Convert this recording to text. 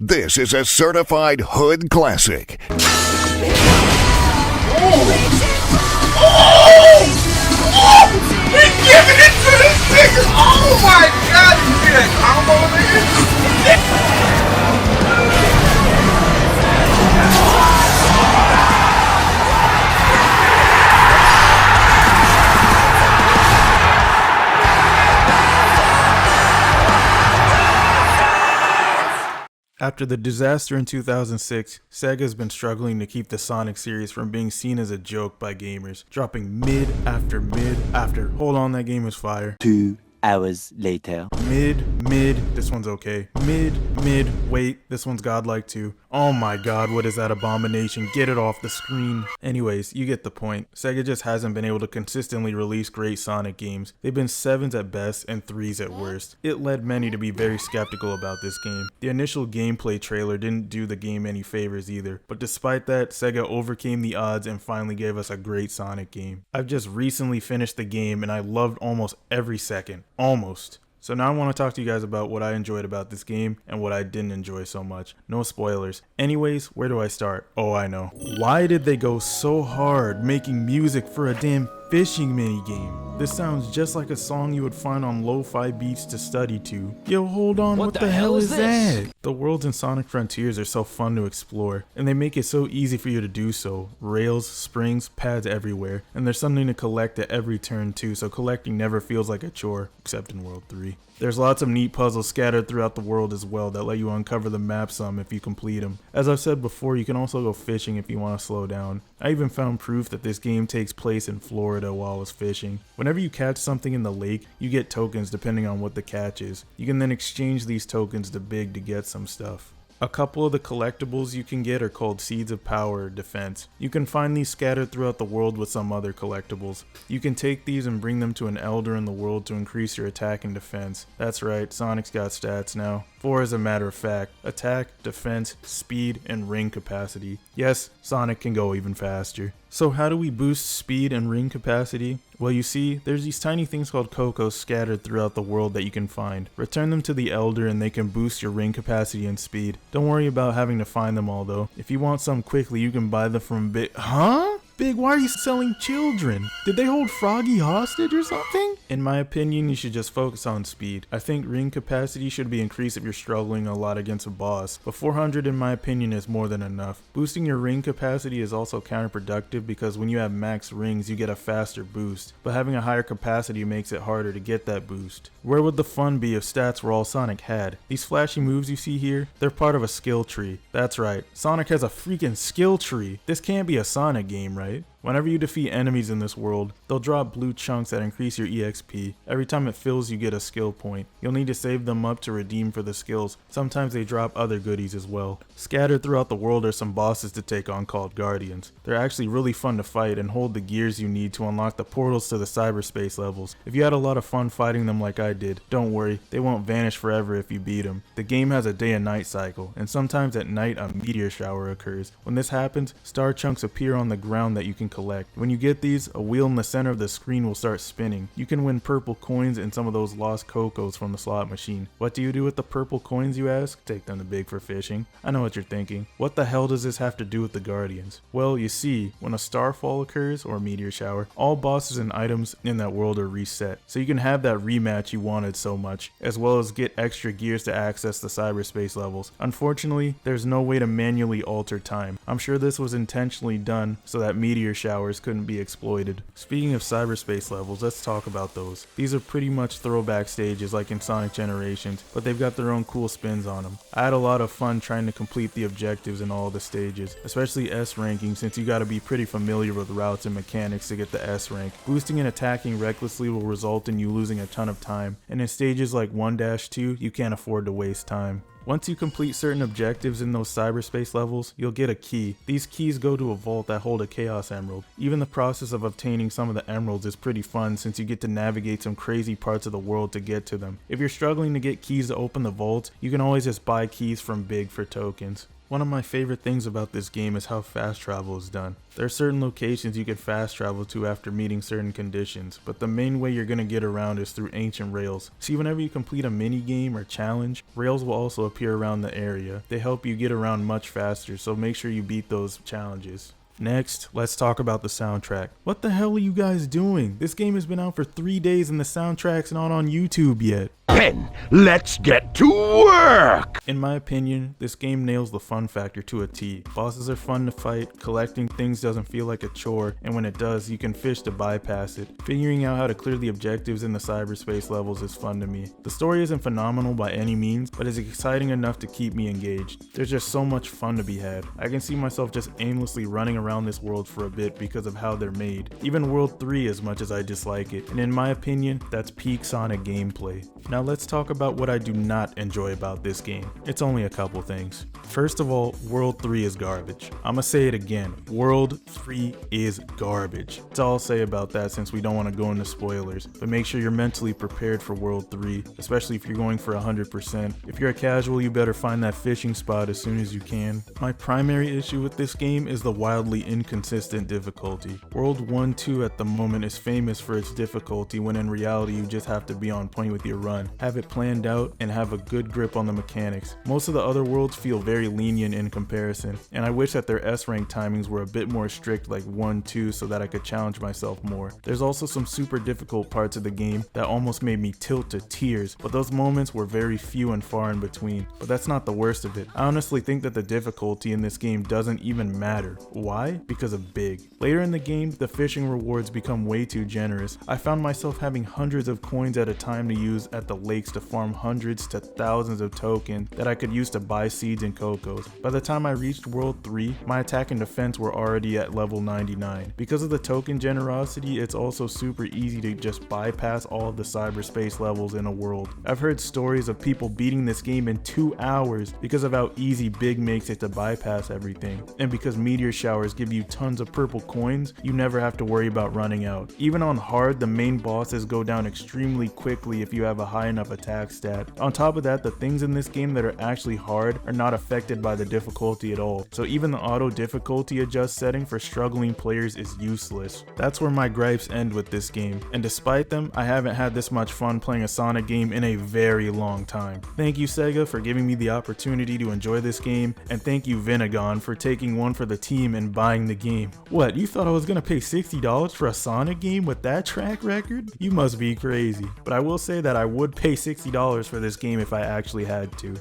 This is a certified hood classic. We're giving it to this nigga! Oh my god! You see that combo there? After the disaster in 2006, Sega has been struggling to keep the Sonic series from being seen as a joke by gamers, dropping mid after, hold on, that game is fire. 2 hours later. Mid, this one's okay. Mid, wait, this one's godlike too. Oh my god, what is that abomination? Get it off the screen. Anyways, you get the point. Sega just hasn't been able to consistently release great Sonic games. They've been 7s at best and 3s at worst. It led many to be very skeptical about this game. The initial gameplay trailer didn't do the game any favors either, but despite that, Sega overcame the odds and finally gave us a great Sonic game. I've just recently finished the game and I loved almost every second. Almost. So now I want to talk to you guys about what I enjoyed about this game and what I didn't enjoy so much. No spoilers. Anyways, where do I start? Oh, I know. Why did they go so hard making music for a damn fishing minigame? This sounds just like a song you would find on lo-fi beats to study to. Yo, hold on, what the hell is that? The worlds in Sonic Frontiers are so fun to explore, and they make it so easy for you to do so. Rails, springs, pads everywhere, and there's something to collect at every turn too, so collecting never feels like a chore, except in World 3. There's lots of neat puzzles scattered throughout the world as well that let you uncover the map some if you complete them. As I've said before, you can also go fishing if you want to slow down. I even found proof that this game takes place in Florida while I was fishing. Whenever you catch something in the lake, you get tokens depending on what the catch is. You can then exchange these tokens to Big to get some stuff. A couple of the collectibles you can get are called Seeds of Power or Defense. You can find these scattered throughout the world with some other collectibles. You can take these and bring them to an elder in the world to increase your attack and defense. That's right, Sonic's got stats now. 4 as a matter of fact: attack, defense, speed, and ring capacity. Yes, Sonic can go even faster. So how do we boost speed and ring capacity? Well, you see, there's these tiny things called Cocos scattered throughout the world that you can find. Return them to the Elder and they can boost your ring capacity and speed. Don't worry about having to find them all though. If you want some quickly, you can buy them from Big. Huh? Big, why are you selling children? Did they hold Froggy hostage or something? In my opinion, you should just focus on speed. I think ring capacity should be increased if you're struggling a lot against a boss, but 400 in my opinion is more than enough. Boosting your ring capacity is also counterproductive because when you have max rings, you get a faster boost, but having a higher capacity makes it harder to get that boost. Where would the fun be if stats were all Sonic had? These flashy moves you see here, they're part of a skill tree. That's right, Sonic has a freaking skill tree. This can't be a Sonic game, right? Whenever you defeat enemies in this world, they'll drop blue chunks that increase your EXP. Every time it fills, you get a skill point. You'll need to save them up to redeem for the skills. Sometimes they drop other goodies as well. Scattered throughout the world are some bosses to take on called Guardians. They're actually really fun to fight and hold the gears you need to unlock the portals to the cyberspace levels. If you had a lot of fun fighting them like I did, don't worry, they won't vanish forever if you beat them. The game has a day and night cycle, and sometimes at night a meteor shower occurs. When this happens, star chunks appear on the ground that you can collect. When you get these, a wheel in the center of the screen will start spinning. You can win purple coins and some of those lost Cocos from the slot machine. What do you do with the purple coins, you ask? Take them to Big for fishing. I know what you're thinking. What the hell does this have to do with the Guardians? Well, you see, when a starfall occurs, or meteor shower, all bosses and items in that world are reset. So you can have that rematch you wanted so much, as well as get extra gears to access the cyberspace levels. Unfortunately, there's no way to manually alter time. I'm sure this was intentionally done so that meteor showers couldn't be exploited. Speaking of cyberspace levels, let's talk about those. These are pretty much throwback stages like in Sonic Generations, but they've got their own cool spins on them. I had a lot of fun trying to complete the objectives in all the stages, especially S ranking since you gotta be pretty familiar with routes and mechanics to get the S rank. Boosting and attacking recklessly will result in you losing a ton of time, and in stages like 1-2, you can't afford to waste time. Once you complete certain objectives in those cyberspace levels, you'll get a key. These keys go to a vault that hold a Chaos Emerald. Even the process of obtaining some of the emeralds is pretty fun since you get to navigate some crazy parts of the world to get to them. If you're struggling to get keys to open the vault, you can always just buy keys from Big for tokens. One of my favorite things about this game is how fast travel is done. There are certain locations you can fast travel to after meeting certain conditions, but the main way you're going to get around is through ancient rails. See, whenever you complete a mini game or challenge, rails will also appear around the area. They help you get around much faster, so make sure you beat those challenges. Next, let's talk about the soundtrack. What the hell are you guys doing? This game has been out for 3 days and the soundtrack's not on YouTube yet. Pen, let's get to work! In my opinion, this game nails the fun factor to a T. Bosses are fun to fight, collecting things doesn't feel like a chore, and when it does, you can fish to bypass it. Figuring out how to clear the objectives in the cyberspace levels is fun to me. The story isn't phenomenal by any means, but is exciting enough to keep me engaged. There's just so much fun to be had. I can see myself just aimlessly running around this world for a bit because of how they're made. Even World 3 as much as I dislike it, and in my opinion, that's peak Sonic gameplay. Now let's talk about what I do not enjoy about this game. It's only a couple things. First of all, World 3 is garbage. I'ma say it again, World 3 is garbage. That's all I'll say about that since we don't want to go into spoilers, but make sure you're mentally prepared for World 3, especially if you're going for 100%. If you're a casual, you better find that fishing spot as soon as you can. My primary issue with this game is the wildly inconsistent difficulty. World 1-2 at the moment is famous for its difficulty when in reality you just have to be on point with your run, have it planned out, and have a good grip on the mechanics. Most of the other worlds feel very lenient in comparison, and I wish that their S-rank timings were a bit more strict like 1-2 so that I could challenge myself more. There's also some super difficult parts of the game that almost made me tilt to tears, but those moments were very few and far in between. But that's not the worst of it. I honestly think that the difficulty in this game doesn't even matter. Why? Because of Big. Later in the game, the fishing rewards become way too generous. I found myself having hundreds of coins at a time to use at the lakes to farm hundreds to thousands of tokens that I could use to buy seeds and cocos. By the time I reached World 3, my attack and defense were already at level 99. Because of the token generosity, it's also super easy to just bypass all of the cyberspace levels in a world. I've heard stories of people beating this game in 2 hours because of how easy Big makes it to bypass everything. And because meteor showers give you tons of purple coins, you never have to worry about running out. Even on hard, the main bosses go down extremely quickly if you have a high enough attack stat. On top of that, the things in this game that are actually hard are not affected by the difficulty at all, so even the auto difficulty adjust setting for struggling players is useless. That's where my gripes end with this game, and despite them, I haven't had this much fun playing a Sonic game in a very long time. Thank you Sega for giving me the opportunity to enjoy this game, and thank you Vinagon for taking one for the team and buying the game. What, you thought I was gonna pay $60 for a Sonic game with that track record? You must be crazy. But I will say that I would pay $60 for this game if I actually had to.